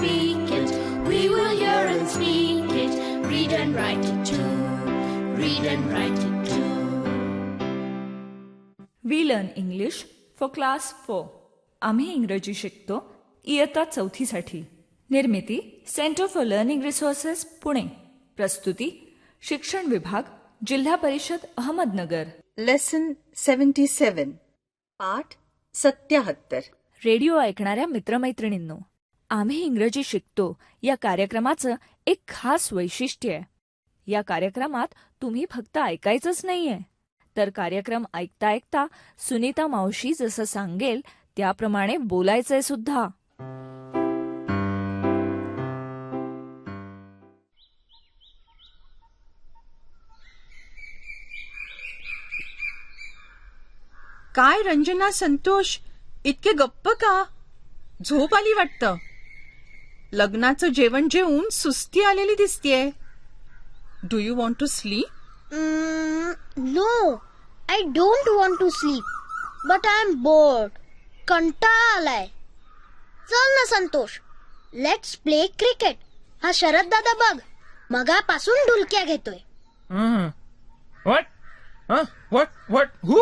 speak it. We will hear and speak it. Read and write it too. Read and write it too. We learn English for class 4. आम्ही इंग्रजी शिकतो इयत्ता 4 साठी. निर्मिती centre for learning resources Pune. प्रस्तुती शिक्षण विभाग जिल्हा परिषद अहमदनगर. लेसन 77 पाठ 77. रेडिओ ऐकणाऱ्या मित्रमैत्रिणींनो, आम्ही इंग्रजी शिकतो या कार्यक्रमाचं एक खास वैशिष्ट्य आहे. या कार्यक्रमात तुम्ही फक्त ऐकायचंच नाहीये, तर कार्यक्रम ऐकता ऐकता सुनीता मावशी जसं सांगेल त्याप्रमाणे बोलायचंय सुद्धा. काय रंजना, संतोष, इतके गप्प का? झोप आली वाटतं. लग्नाचं जेवण जेवून सुस्ती आलेली दिसतीये. Do you want to sleep? No, I don't want to sleep. But I'm bored. कंटाळा आलाय. चल ना संतोष, लेट्स प्ले क्रिकेट. हा शरद दादा बघ, मगापासून ढुलक्या घेतोय. What? Who?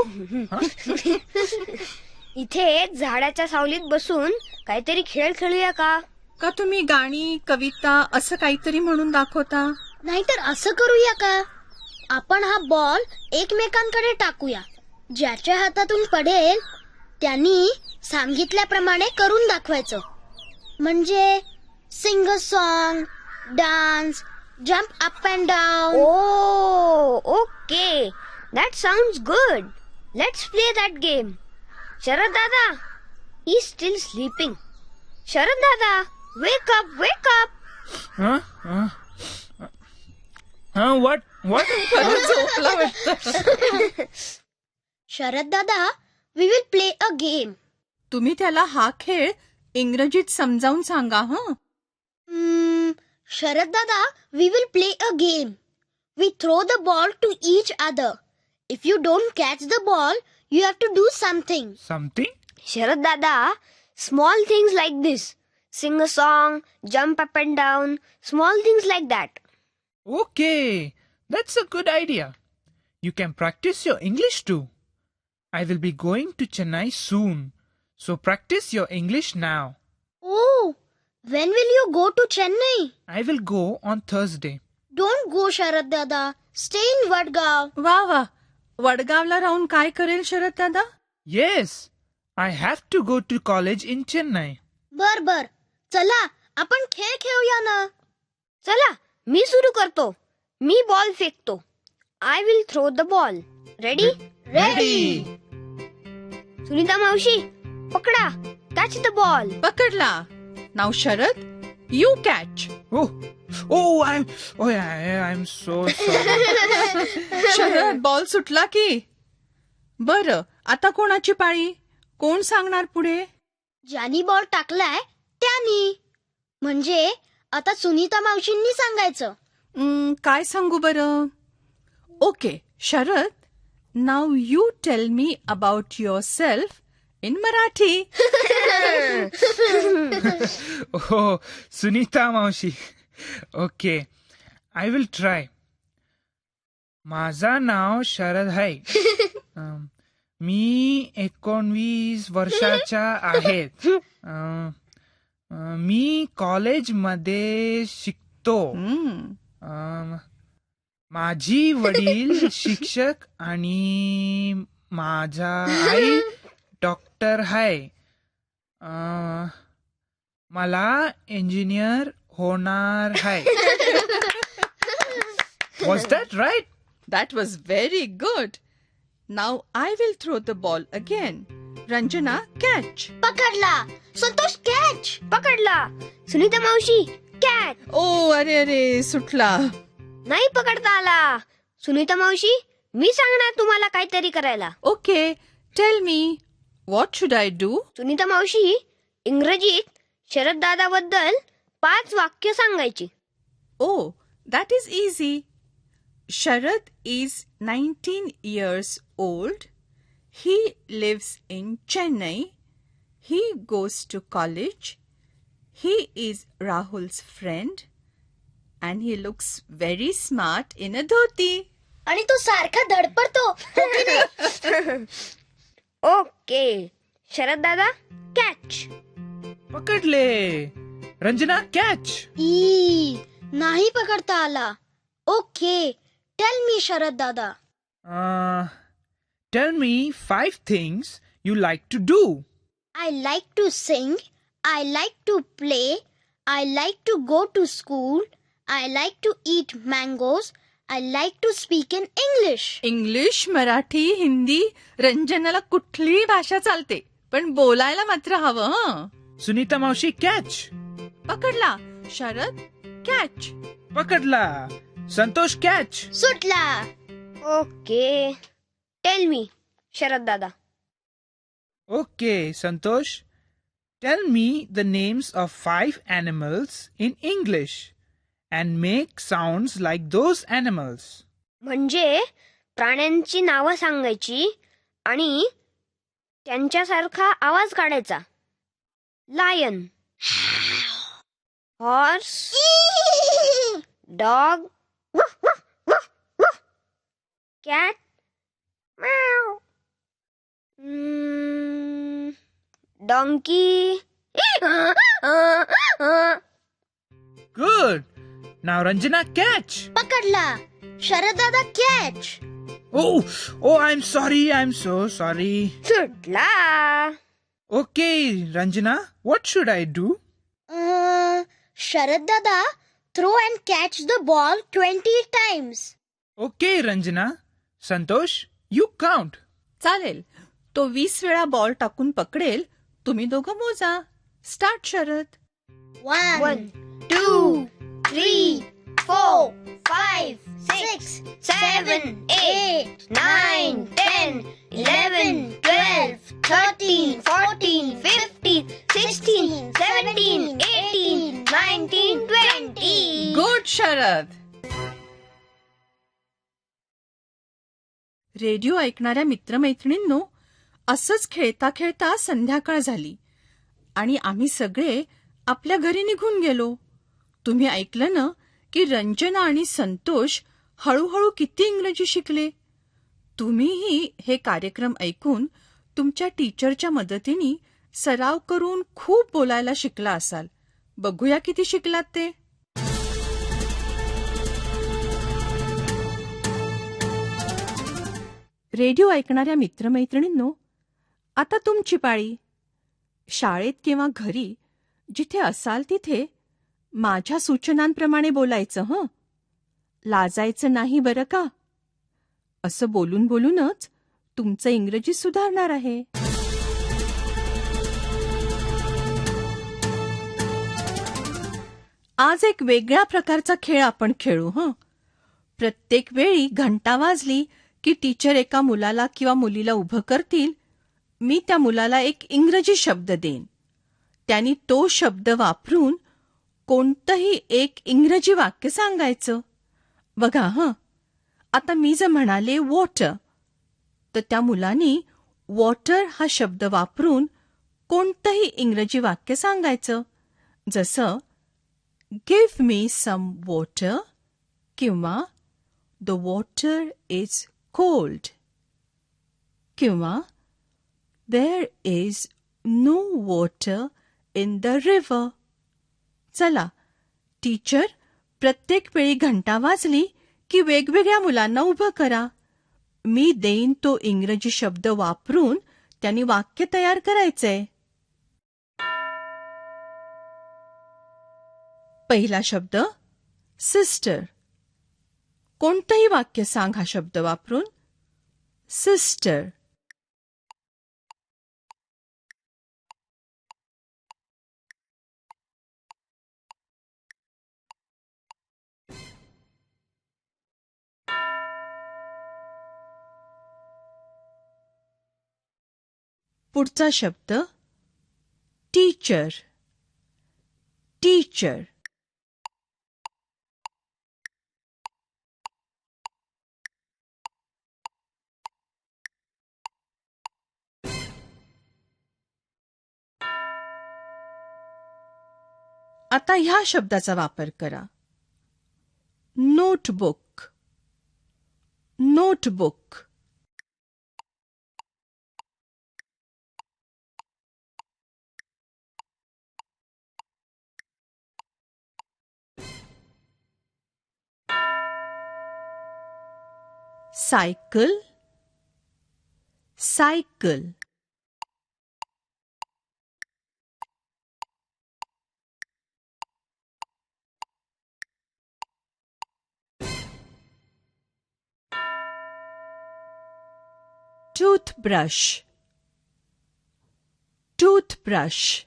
इथे झाडाच्या सावलीत बसून काहीतरी खेळ खेळूया का? का तुम्ही गाणी, कविता असं काहीतरी म्हणून दाखवता? नाहीतर असं करूया का, आपण हा बॉल एकमेकांकडे टाकूया. ज्याच्या हातातून पडेल त्यांनी सांगितल्याप्रमाणे करून दाखवायचं. म्हणजे sing a song, dance, jump up and down. Okay, that sounds good. Let's play that game. Sharad dada, he still sleeping. Sharad dada, wake up, wake up. What? झोपला वाटतं. Sharad dada, we will play a game. तुम्ही त्याला हा खेळ इंग्रजीत समजावून सांगा. Sharad dada, we will play a game. We throw the ball to each other. If you don't catch the ball, you have to do something. Something? Sharad Dada, small things like this. Sing a song, jump up and down, small things like that. Okay, that's a good idea. You can practice your English too. I will be going to Chennai soon, so practice your English now. Oh, when will you go to Chennai? I will go on Thursday. Don't go, Sharad Dada. Stay in Vadgaon. वा, वडगावला राहून काय करेल शरद दादा? Yes, I have to go to college in Chennai. बर, चला आपण खेळ खेळूया ना. चला, मी सुरू करतो. मी बॉल फेकतो. I will throw the ball. Ready? Ready. Sunita मावशी, पकडा. Catch the ball. पकडला. नाव Sharad, you catch. I'm so sorry. Sharad, ball सुटला की. बरं, आता कोणाची पाळी? कोण सांगणार पुढे? ज्यानी बॉल टाकलाय त्यानी. म्हणजे आता सुनीता मावशींनी सांगायचं. काय सांगू बरं? Okay Sharad, now you tell me about your self in Marathi. Oh, Sunita Maushi. Okay, I will try. माझा नाव शरद आहे. मी 19 वर्षाचा आहे. मी कॉलेजमध्ये शिकतो. माझी वडील शिक्षक आणि माझा आई डॉक्टर आहे. मला इंजिनियर होणार आहे. Was that right? That was very good. Now I will throw the ball again. Ranjana, catch. पकडला. संतोष, कॅच. पकडला. सुनीता मावशी, कॅच. अरे सुटला. नाही पकडता आला. सुनीता मावशी, मी सांगणार तुम्हाला काहीतरी करायला. Okay, tell me, what should I do? Sunita मावशी, इंग्रजीत शरद दादाबद्दल 5 वाक्य सांगायची. Oh, that is easy. Sharad is 19 years old. He lives in Chennai. He goes to college. He is Rahul's friend and he looks very smart in a dhoti. आणि तो सारखा धडपडतो हो की नाही? ओके शरद दादा कॅच. पकडले. रंजना कॅच. ई नाही पकडता आला. ओके टेल मी शरद दादा. Tell me 5 things you like to do. I like to sing. I like to play. I like to go to school. I like to eat mangoes. I like to speak in English. English, Marathi, Hindi रंजनाला कुठलीही भाषा चालते, पण बोलायला मात्र हवं हं. सुनीता मावशी कॅच. पकडला. शरद कॅच. पकडला. संतोष कॅच. सुटला. ओके टेल मी शरद दादा. Okay, Santosh. Tell me the names of 5 animals in English and make sounds like those animals. म्हणजे प्राण्यांची नावं सांगायची आणि त्यांच्यासारखा आवाज काढायचा. लायन, हॉर्स, डॉग, कॅट, म्याव, donkey. Good. Now Ranjana catch. पकडला. शरद दादा catch. Oh, I'm sorry. I'm so sorry. सुटला. Okay, Ranjana, what should I do? Sharad दादा throw and catch the ball 20 times. Okay, Ranjana. Santosh, you count. चालेल. तो 20 वेळा ball टाकून पकडेल. तुम्ही दोघं मोजा. Start Sharad. 1, 2, 3, 4, 5, 6, 7, 8, 9, 10, 11, 12, 13, 14, 15, 16, 17, 18, 19, 20. Good Sharad. Radio ऐकणाऱ्या मित्रमैत्रिणींनो, असंच खेळता खेळता संध्याकाळ झाली आणि आम्ही सगळे आपल्या घरी निघून गेलो. तुम्ही ऐकलं ना की रंजना आणि संतोष हळूहळू किती इंग्रजी शिकले. तुम्हीही हे कार्यक्रम ऐकून तुमच्या टीचरच्या मदतीने सराव करून खूप बोलायला शिकला असाल. बघूया किती शिकलात ते. रेडिओ ऐकणाऱ्या मित्रमैत्रिणींनो, आता तुमची पाळी. शाळेत किंवा घरी जिथे असाल तिथे माझ्या सूचनांप्रमाणे बोलायचं हं. लाजायचं नाही बरं का. असं बोलून बोलूनच तुमचं इंग्रजी सुधारणार आहे. आज एक वेगळ्या प्रकारचा खेळ आपण खेळू हं. प्रत्येक वेळी घंटा वाजली की टीचर एका मुलाला किंवा मुलीला उभं करतील. मी त्या मुलाला एक इंग्रजी शब्द देईन. त्यांनी तो शब्द वापरून कोणतंही एक इंग्रजी वाक्य सांगायचं. बघा हं. आता मी जर म्हणाले वॉटर, तर त्या मुलांनी वॉटर हा शब्द वापरून कोणतंही इंग्रजी वाक्य सांगायचं. जसं गिव्ह मी सम वॉटर किंवा द वॉटर इज कोल्ड किंवा there is no water in the river. चला, टीचर प्रत्येक वेळी घंटा वाजली की वेगवेगळ्या मुलांना उभं करा. मी देईन तो इंग्रजी शब्द वापरून त्यांनी वाक्य तयार करायचंय. पहिला शब्द सिस्टर. कोणतंही वाक्य सांग हा शब्द वापरून. सिस्टर. पुढचा शब्द टीचर. टीचर. आता ह्या शब्दाचा वापर करा. Notebook. Notebook. Cycle. Cycle. Toothbrush. Toothbrush.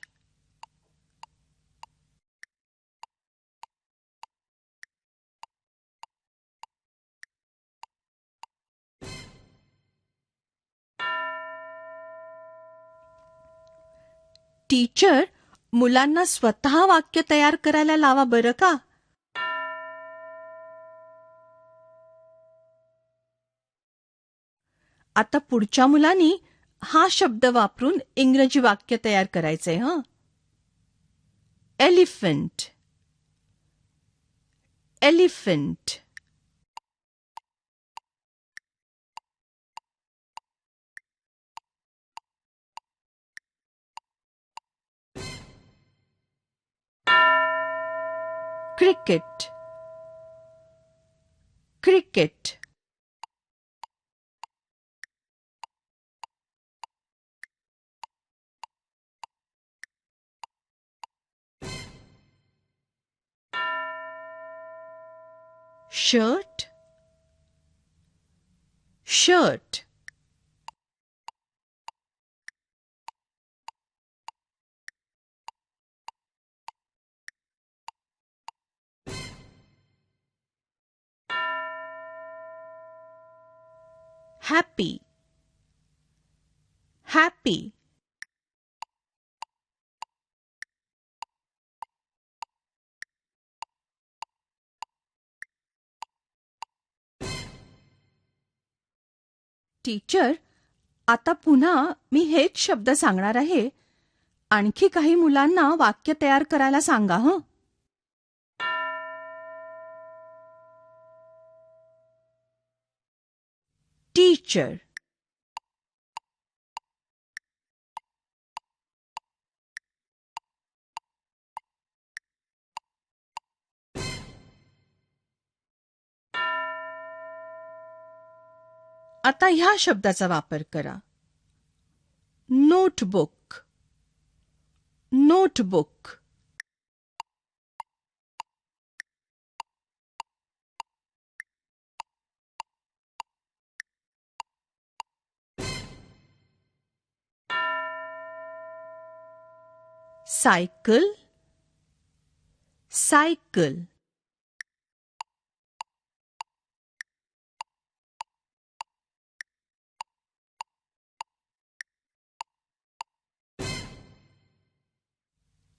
Teacher, मुलांना स्वतः वाक्य तयार करायला लावा बरं का. आता पुढच्या मुलांनी हा शब्द वापरून इंग्रजी वाक्य तयार करायचंय. Elephant. Elephant. Cricket. Cricket. Shirt. Shirt. Happy. Happy. Teacher, आता पुन्हा मी हेच शब्द सांगणार आहे. आणखी काही मुलांना वाक्य तयार करायला सांगा. टीचर. आता ह्या शब्दाचा वापर करा. Notebook. Notebook. Cycle. Cycle.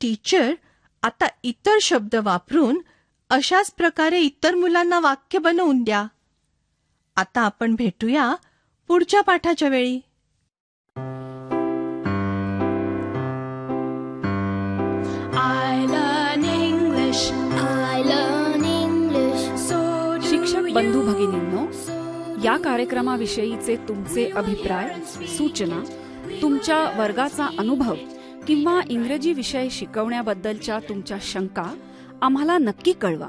Teacher, आता इतर शब्द वापरून अशाच प्रकारे इतर मुलांना वाक्य बनवून द्या. आता आपण भेटूया पुढच्या पाठाच्या वेळी. I learn English. I learn English. So do शिक्षक बंधू you. भगिनींनो, या कार्यक्रमाविषयीचे तुमचे अभिप्राय, सूचना, तुमच्या वर्गाचा अनुभव किंवा इंग्रजी विषय शिकवण्याबद्दलच्या तुमच्या शंका आम्हाला नक्की कळवा.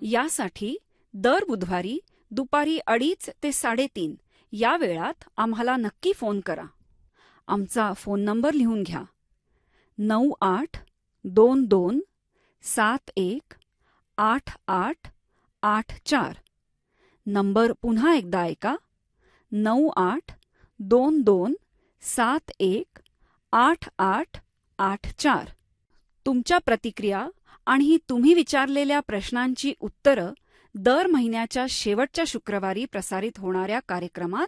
यासाठी दर बुधवारी दुपारी 2:30 ते 3:30 या वेळात आम्हाला नक्की फोन करा. आमचा फोन नंबर लिहून घ्या. 9822718884. नंबर पुन्हा एकदा ऐका. 9822718884. तुमच्या प्रतिक्रिया आणि तुम्ही विचारलेल्या प्रश्नांची उत्तरं दर महिन्याच्या शेवटच्या शुक्रवारी प्रसारित होणाऱ्या कार्यक्रमात